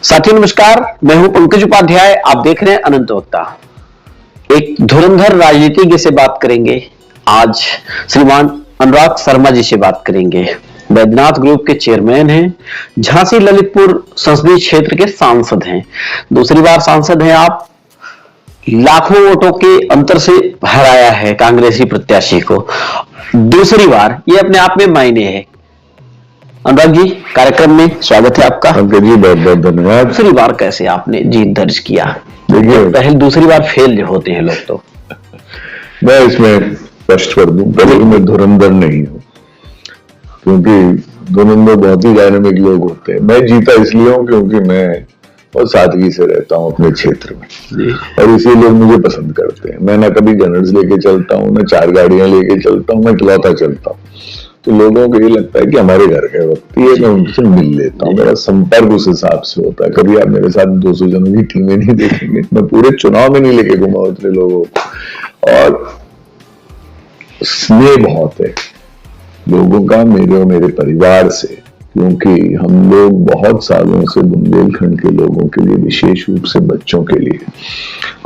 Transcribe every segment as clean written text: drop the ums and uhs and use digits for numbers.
साथियों नमस्कार, मैं हूं पंकज उपाध्याय। आप देख रहे हैं अनंत वक्ता। एक धुरंधर राजनीतिज्ञ से बात करेंगे। आज श्रीमान अनुराग शर्मा जी से बात करेंगे। बैद्यनाथ ग्रुप के चेयरमैन हैं, झांसी ललितपुर संसदीय क्षेत्र के सांसद हैं। दूसरी बार सांसद हैं आप। लाखों वोटों के अंतर से हराया है कांग्रेसी प्रत्याशी को। दूसरी बार, ये अपने आप में मायने है। अनुराग जी, कार्यक्रम में स्वागत है आपका। जी बहुत बहुत धन्यवाद। दूसरी बार कैसे आपने जीत दर्ज किया? देखिए, पहले दूसरी बार फेल जो होते हैं लोग, तो मैं इसमें स्पष्ट कर दूं, पहले मैं धुरंधर नहीं हूं, क्योंकि धुरंधर बहुत ही डायनामिक लोग होते हैं। मैं जीता इसलिए हूं क्योंकि मैं बहुत सादगी से रहता हूं अपने क्षेत्र में, और इसीलिए लोग मुझे पसंद करते हैं। मैं ना कभी गनर्स लेके चलता हूँ, ना 4 गाड़ियां लेके चलता हूँ, मैं इकलौता चलता हूँ। तो लोगों को ये लगता है कि हमारे घर के व्यक्ति है, मैं उनसे मिल लेता हूँ। मेरा संपर्क उस हिसाब से होता है। कभी आप मेरे साथ 200 जनों की टीमें नहीं देखेंगे। मैं पूरे चुनाव में नहीं लेके घूमा उतने लोगों को। और स्नेह बहुत है लोगों का मेरे और मेरे परिवार से, क्योंकि हम लोग बहुत सालों से बुंदेलखंड के लोगों के लिए, विशेष रूप से बच्चों के लिए,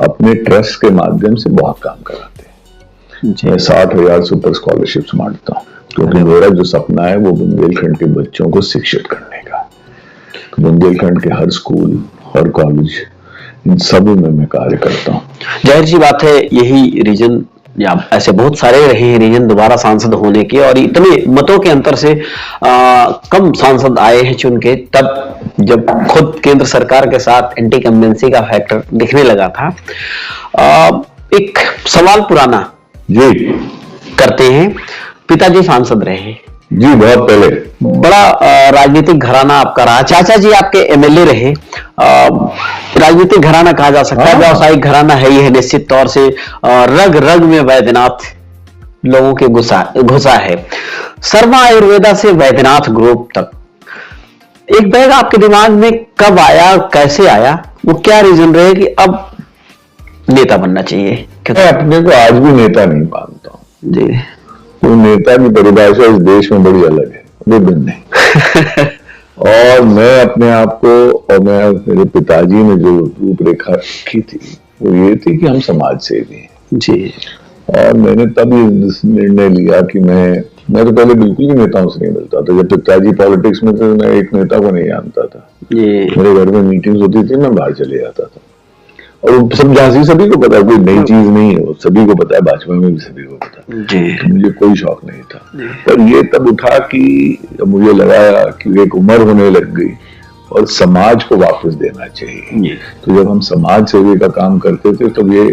अपने ट्रस्ट के माध्यम से बहुत काम कराते हैं। मैं 60,000 सुपर स्कॉलरशिप्स बांटता हूँ, क्योंकि मेरा जो सपना है वो बुंदेलखंड के बच्चों को शिक्षित करने का। बुंदेलखंड के हर स्कूल, हर कॉलेज, इन सब में मैं कार्य करता हूँ। जाहिर सी बात है, यही रीजन या ऐसे बहुत सारे रहे हैं रीजन दोबारा सांसद होने के, और इतने मतों के अंतर से कम सांसद आए हैं चुन के, तब जब खुद केंद्र सरकार के साथ एंटी कम्बेंसी का फैक्टर दिखने लगा था। एक सवाल पुराना जी करते हैं। पिताजी सांसद रहे जी, बहुत पहले। बड़ा राजनीतिक घराना आपका रहा। चाचा जी आपके एमएलए रहे। राजनीतिक घराना कहा जा सकता है, व्यावसायिक घराना है ये निश्चित तौर से। रग रग में बैद्यनाथ लोगों के घुसा है। शर्मा आयुर्वेदा से बैद्यनाथ ग्रुप तक एक बैग आपके दिमाग में कब आया, कैसे आया, वो क्या रीजन रहे कि अब नेता बनना चाहिए? मैं अपने को आज भी नेता नहीं मानता हूँ जी। तो नेता की परिभाषा इस देश में बड़ी अलग है, विभिन्न है। और मैं अपने आप को, और मैं मेरे पिताजी ने जो रूपरेखा रखी थी वो ये थी कि हम समाज सेवी हैं जी। और मैंने तब ये निर्णय लिया कि मैं तो पहले बिल्कुल ही नेताओं से नहीं मिलता था। जब पिताजी पॉलिटिक्स में थे, मैं एक नेता को नहीं जानता था। मेरे घर में मीटिंग्स होती थी, मैं बाहर चले जाता था। और सब झांसी सभी को पता है, कोई नई चीज नहीं है, वो सभी को पता है, भाजपा में भी सभी को पता है। तो मुझे कोई शौक नहीं था। पर ये तब उठा कि मुझे लगा कि एक उम्र होने लग गई और समाज को वापस देना चाहिए। तो जब हम समाज सेवी का काम करते थे, तब ये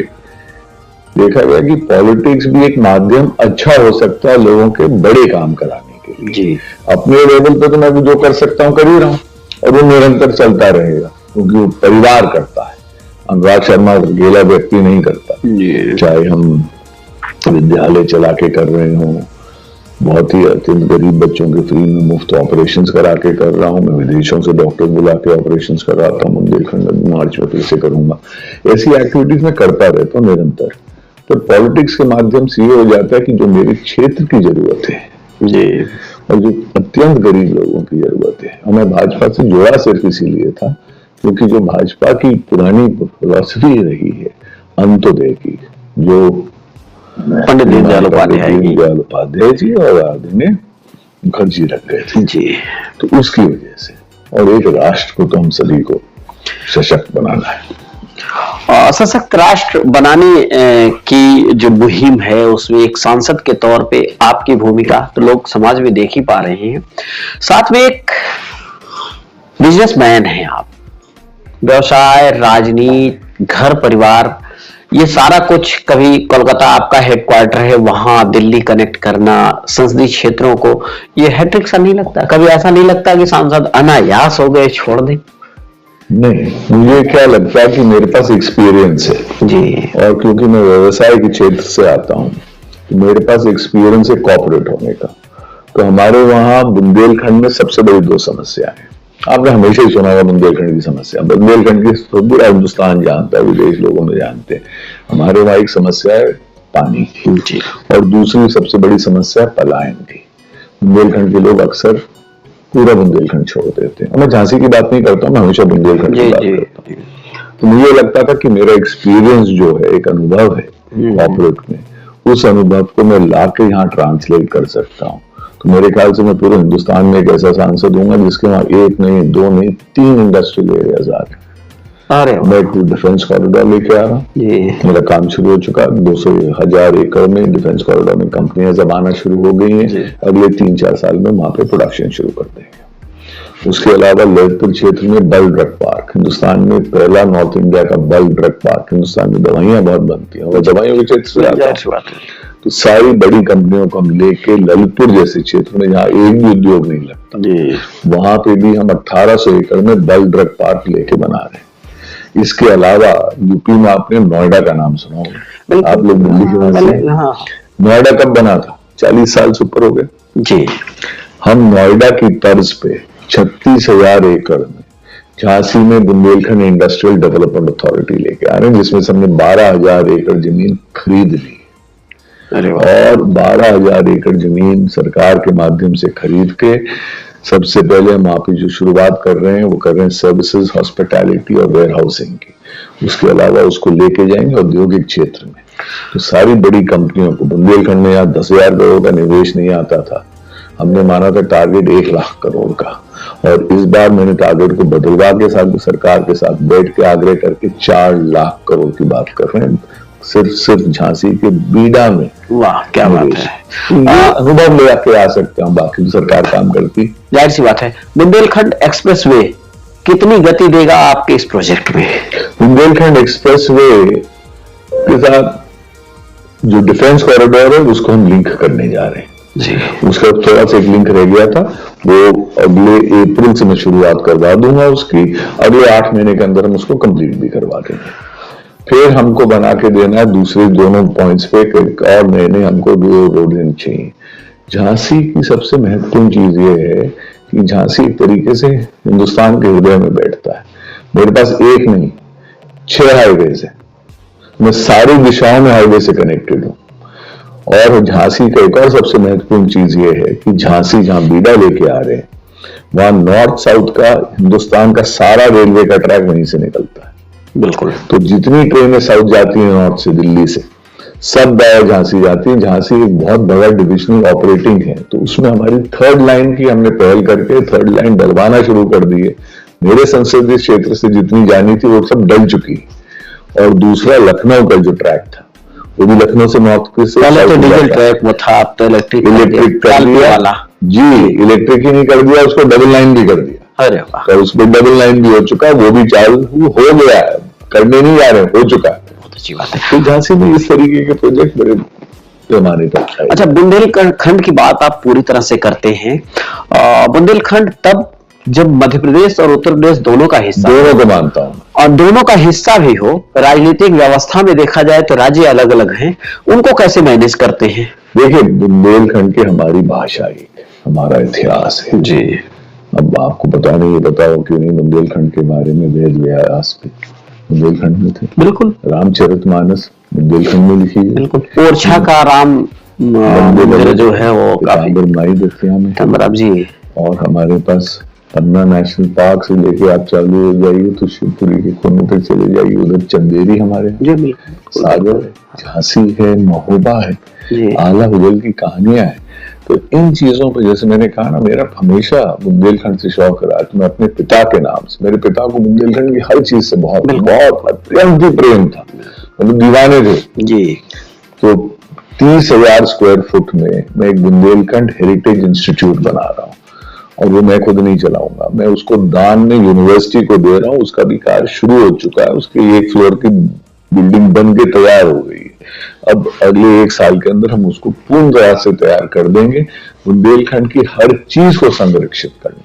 देखा गया कि पॉलिटिक्स भी एक माध्यम अच्छा हो सकता है लोगों के बड़े काम कराने के लिए। अपने लेवल पे तो मैं जो कर सकता हूँ कर ही रहा हूँ, और वो निरंतर चलता रहेगा, क्योंकि वो परिवार करता है। अनुराग शर्मा अकेला व्यक्ति नहीं करता। चाहे हम विद्यालय चला के कर रहे हो, बहुत ही अत्यंत गरीब बच्चों के फ्री में मुफ्त ऑपरेशंस करा के कर रहा हूँ, मैं विदेशों से डॉक्टर बुला के ऑपरेशंस कराता हूँ, बुंदेलखंड में मार्च में फिर से करूंगा। ऐसी एक्टिविटीज में करता रहता हूँ निरंतर। तो पॉलिटिक्स के माध्यम से ये हो जाता है कि जो मेरे क्षेत्र की जरूरत है जी, और जो अत्यंत गरीब लोगों की जरूरत है, और मैं भाजपा से जुड़ा सिर्फ इसीलिए था क्योंकि जो भाजपा की पुरानी फिलॉसफी रही है अंत्योदय की, जो पंडित दीनदयाल उपाध्याय जी और आदरणीय मुखर्जी रख गए थे जी, तो उसकी वजह से, और एक राष्ट्र को तो हम सभी को सशक्त बनाना है। सशक्त राष्ट्र बनाने की जो मुहिम है, उसमें एक सांसद के तौर पे आपकी भूमिका तो लोग समाज में देख ही पा रहे हैं। साथ में एक बिजनेसमैन हैं आप। व्यवसाय, राजनीति, घर परिवार, ये सारा कुछ, कभी कोलकाता आपका हेडक्वार्टर है, वहां दिल्ली कनेक्ट करना, संसदीय क्षेत्रों को, ये हैट्रिक सा नहीं लगता? कभी ऐसा नहीं लगता कि सांसद अनायास हो गए, छोड़ दें? नहीं, मुझे क्या लगता है कि मेरे पास एक्सपीरियंस है जी, और क्योंकि मैं व्यवसाय के क्षेत्र से आता हूँ, तो मेरे पास एक्सपीरियंस है कॉर्पोरेट होने का। तो हमारे वहाँ बुंदेलखंड में सबसे बड़ी 2 समस्या है। आपने हमेशा ही सुना होगा बुंदेलखंड की समस्या। बुंदेलखंड की पूरा हिंदुस्तान जानता है, विदेश लोगों में जानते हैं। हमारे वहाँ एक समस्या है पानी की, और दूसरी सबसे बड़ी समस्या है पलायन की। बुंदेलखंड के लोग अक्सर पूरा बुंदेलखंड छोड़ देते हैं। मैं झांसी की बात नहीं करता हूँ, मैं हमेशा बुंदेलखंड की बात करता हूँ। तो मुझे लगता था कि मेरा एक्सपीरियंस जो है, एक अनुभव है कॉर्पोरेट में, उस अनुभव को मैं लाके यहाँ ट्रांसलेट कर सकता हूँ। तो मेरे ख्याल से मैं पूरे हिंदुस्तान में एक ऐसा सांसद हूंगा जिसके वहां 1 नहीं, 2 नहीं, 3 इंडस्ट्रियल एरियाज आ रहे हैं। मैं एक डिफेंस कॉरिडोर लेके आ रहा हूँ, मेरा काम शुरू हो चुका। 200,000 एकड़ में डिफेंस कॉरिडोर में कंपनियां जब आना शुरू हो गई हैं। अगले 3-4 साल में वहां पे प्रोडक्शन शुरू कर देंगे। उसके अलावा ललितपुर क्षेत्र में बल्क ड्रग पार्क, हिंदुस्तान में पहला नॉर्थ इंडिया का बल्क ड्रग पार्क। हिंदुस्तान में दवाइयां बहुत बनती हैं और दवाइयों के क्षेत्र से आता है, तो सारी बड़ी कंपनियों को हम लेके ललितपुर जैसे क्षेत्र में जहाँ एक भी उद्योग नहीं लगता, वहां पे भी हम 1800 एकड़ में बल्क ड्रग पार्क लेके बना रहे हैं। इसके अलावा यूपी में आपने नोएडा का नाम सुना होगा, आप लोग दिल्ली के वासी। नोएडा कब बना था? 40 साल से ऊपर हो गए जी। हम नोएडा की तर्ज पे 36,000 एकड़ में झांसी में बुंदेलखंड इंडस्ट्रियल डेवलपमेंट अथॉरिटी लेके आ रहे हैं, जिसमें से हमने 12,000 एकड़ जमीन खरीद ली और 12,000 एकड़ जमीन सरकार के माध्यम से खरीद के सबसे पहले हम वहां पे जो शुरुआत कर रहे हैं वो कर रहे हैं सर्विसेज, हॉस्पिटैलिटी और वेयर हाउसिंग की। उसके अलावा उसको लेके जाएंगे औद्योगिक क्षेत्र में। तो सारी बड़ी कंपनियों को बुंदेलखंड में यहाँ 10,000 करोड़ का निवेश नहीं आता था, हमने माना था टारगेट 1 लाख करोड़ का, और इस बार मैंने टारगेट को बदलवा के साथ सरकार के साथ बैठ के आग्रह करके 4 लाख करोड़ की बात कर रहे हैं, सिर्फ झांसी के बीडा में। वाह, क्या बात है। अनुभव ले आके आ सकते हैं, बाकी सरकार काम करती। जाहिर सी बात है। बुंदेलखंड एक्सप्रेसवे कितनी गति देगा आपके इस प्रोजेक्ट में? बुंदेलखंड एक्सप्रेसवे के साथ जो डिफेंस कॉरिडोर है उसको हम लिंक करने जा रहे हैं जी। उसका थोड़ा सा एक लिंक रह गया था, वो अगले अप्रैल से मैं शुरुआत करवा दूंगा उसकी। अगले 8 महीने के अंदर हम उसको कंप्लीट भी करवा देंगे। फिर हमको बना के देना है दूसरे दोनों पॉइंट्स पे और नए हमको 2 रोड लिंक चाहिए। झांसी की सबसे महत्वपूर्ण चीज ये है कि झांसी एक तरीके से हिंदुस्तान के हृदय में बैठता है। मेरे पास 1 नहीं 6 हाईवेज है, मैं सारी दिशाओं में हाईवे से कनेक्टेड हूँ। और झांसी का एक और सबसे महत्वपूर्ण चीज ये है कि झांसी जहां बीडा लेके आ रहे हैं, वहां नॉर्थ साउथ का हिंदुस्तान का सारा रेलवे का ट्रैक वहीं से निकलता है। बिल्कुल। तो जितनी ट्रेनें साउथ जाती हैं नॉर्थ से, दिल्ली से, सब वाया झांसी जाती है। झांसी एक बहुत बड़ा डिविजनल ऑपरेटिंग है, तो उसमें हमारी 3rd लाइन की हमने पहल करके 3rd लाइन डलवाना शुरू कर दी है। मेरे संसदीय क्षेत्र से जितनी जानी थी वो सब डल चुकी। और दूसरा लखनऊ का जो ट्रैक था वो भी लखनऊ से नॉर्थ के से पहले तो डीजल ट्रैक वो था, अब तो इलेक्ट्रिक कर दिया वाला जी। इलेक्ट्रिक ही नहीं कर दिया, उसको डबल लाइन भी कर दिया। अरे वाह। तो उसमें डबल लाइन भी हो चुका, वो भी चालू हो गया है, करने नहीं जा रहे, हो चुका है। बहुत अच्छी बात है। तो झांसी में इस तरीके के प्रोजेक्ट बड़े पैमाने पर। अच्छा, बुंदेलखंड की बात आप पूरी तरह से करते हैं। बुंदेलखंड तब जब मध्य प्रदेश और उत्तर प्रदेश दोनों का हिस्सा, दोनों को मानता हूं, और दोनों का हिस्सा भी हो, राजनीतिक व्यवस्था में देखा जाए तो राज्य अलग अलग हैं, उनको कैसे मैनेज करते हैं? देखिए, बुंदेलखंड की हमारी भाषा है, हमारा इतिहास है जी। अब आपको पता नहीं, ये बताओ क्यों नहीं बुंदेलखंड के बारे में वेद व्यास पे बुंदेलखंड में थे। बिल्कुल। रामचरितमानस बुंदेलखंड में लिखी है। बिल्कुल। ओरछा का राम मंदिर जो है वो काफी धर्मराव जी। और हमारे पास पन्ना नेशनल पार्क से लेके आप चालू हो जाइए तो शिवपुरी के कोने तक चले जाइए, उधर चंदेरी हमारे सागर है, झांसी है, महोबा है, आला हुदल की कहानियां हैं। तो इन चीजों पर, जैसे मैंने कहा ना, मेरा हमेशा बुंदेलखंड से शौक रहा। तो मैं अपने पिता के नाम से, मेरे पिता को बुंदेलखंड की हर चीज से बहुत प्रेम था, मतलब दीवाने थे जी। तो 30,000 स्क्वायर फुट में मैं एक बुंदेलखंड हेरिटेज इंस्टीट्यूट बना रहा हूँ, और वो मैं खुद नहीं चलाऊंगा, मैं उसको दान में यूनिवर्सिटी को दे रहा हूँ। उसका भी कार्य शुरू हो चुका है, उसकी 1 फ्लोर की बिल्डिंग बन के तैयार हो गई। अब अगले 1 साल के अंदर हम उसको पूर्ण तरह से तैयार कर देंगे। बुंदेलखंड की हर चीज को संरक्षित करना,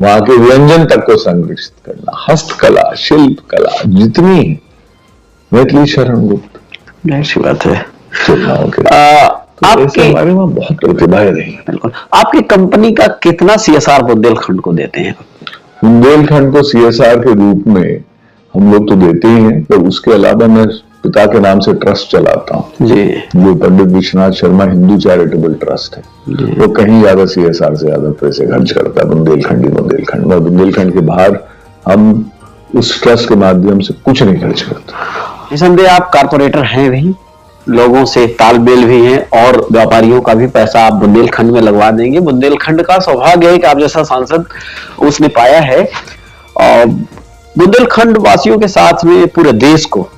वहां के व्यंजन तक को संरक्षित करना, हस्तकला, शिल्प कला जितनी है, मैथिली शरण गुप्त, ऐसी बात है। आपके बारे में बहुत प्रतिभाएं रही। बिल्कुल। आपकी कंपनी का कितना CSR बुंदेलखंड को देते हैं? बुंदेलखंड को CSR के रूप में हम लोग तो देते ही हैं, पर उसके अलावा मैं पिता के नाम से ट्रस्ट चलाता हूँ जी, जो पंडित विश्वनाथ शर्मा हिंदू चैरिटेबल ट्रस्ट है। वो कहीं ज्यादा CSR से ज्यादा पैसे खर्च करता है बुंदेलखंड में। बुंदेलखंड के बाहर हम उस ट्रस्ट के माध्यम से कुछ नहीं खर्च करते। निसंदेह आप कारपोरेटर हैं भी, लोगों से तालमेल भी है और व्यापारियों का भी पैसा आप बुंदेलखंड में लगवा देंगे। बुंदेलखंड का सौभाग्य है कि आप जैसा सांसद उसने पाया है, और बुंदेलखंड वासियों के साथ में पूरे देश को।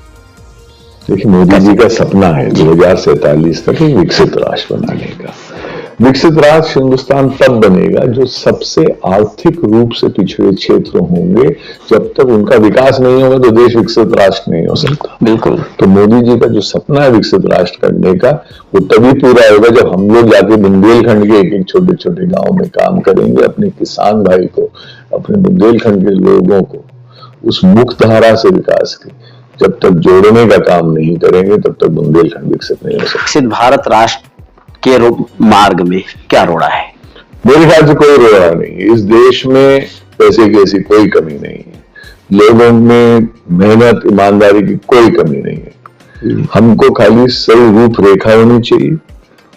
देखिए, मोदी जी का सपना है 2047 तक एक विकसित राष्ट्र बनाने का। विकसित राष्ट्र हिंदुस्तान तब बनेगा जो सबसे आर्थिक रूप से पिछड़े क्षेत्र होंगे। जब तक उनका विकास नहीं होगा तो देश विकसित राष्ट्र नहीं हो सकता। बिल्कुल। तो मोदी जी का जो सपना है विकसित राष्ट्र करने का, वो तभी पूरा होगा जब हम लोग जाके बुंदेलखंड के एक एक छोटे छोटे गांव में काम करेंगे, अपने किसान भाई को, अपने बुंदेलखंड के लोगों को उस मुख्य धारा से विकास के जब तक जोड़ने का काम नहीं करेंगे तब तक बुंदेलखंड विकसित नहीं हो सकता। विकसित भारत राष्ट्र के मार्ग में क्या रोड़ा है? मेरे ख्याल से कोई रोड़ा नहीं। इस देश में पैसे की ऐसी कोई कमी नहीं है, लोगों में मेहनत ईमानदारी की कोई कमी नहीं है। हमको खाली सही रूपरेखा होनी चाहिए,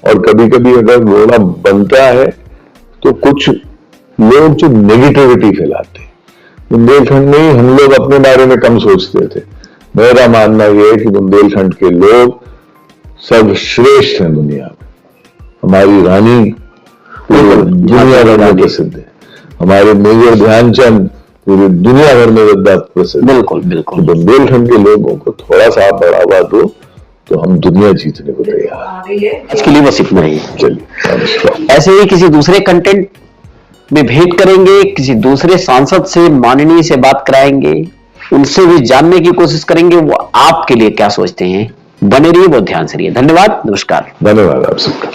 और कभी कभी अगर रोड़ा बनता है तो कुछ लोग जो नेगेटिविटी फैलाते हैं, बुंदेलखंड में ही हम लोग अपने बारे में कम सोचते थे। मेरा मानना यह है कि बुंदेलखंड के लोग सर्वश्रेष्ठ हैं दुनिया में। हमारी रानी दुनिया भर में प्रसिद्ध है, हमारे मेजर ध्यानचंद पूरी दुनिया भर में प्रसिद्ध। बिल्कुल बिल्कुल। बुंदेलखंड के लोगों को थोड़ा सा बढ़ावा दो तो हम दुनिया जीतने को तैयार। आज के लिए बस इतना ही। चलिए, ऐसे ही किसी दूसरे कंटेंट में भेंट करेंगे, किसी दूसरे सांसद से, माननीय से बात कराएंगे, उनसे भी जानने की कोशिश करेंगे वो आपके लिए क्या सोचते हैं। बने रहिए, बहुत ध्यान से रहिए। धन्यवाद, नमस्कार। धन्यवाद आप सबका।